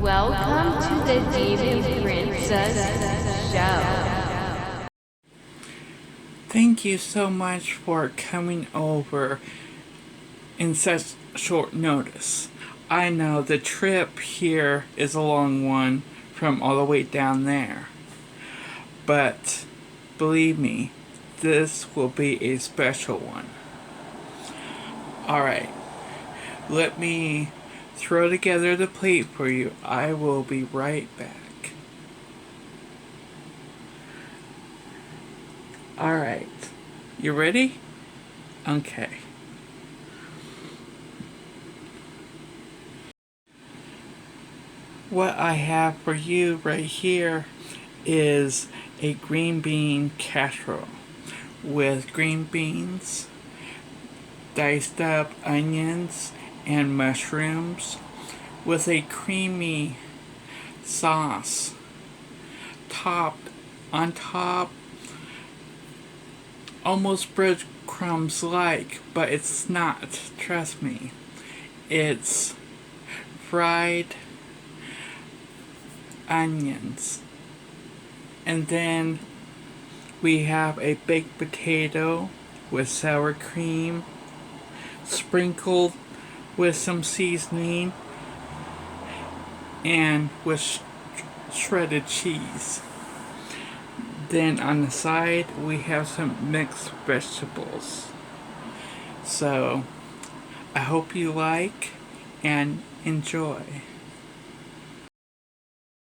Welcome to the Demon Princess Show. Thank you so much for coming over in such short notice. I know the trip here is a long one from all the way down there. But believe me, this will be a special one. Alright, let me throw together the plate for you. I will be right back. Alright, you ready? Okay. What I have for you right here is a green bean casserole with green beans, diced up onions, and mushrooms with a creamy sauce topped on top, almost breadcrumbs like, but it's not, trust me. It's fried onions. And then we have a baked potato with sour cream, sprinkled with some seasoning, and with shredded cheese. Then on the side we have some mixed vegetables. So I hope you like and enjoy.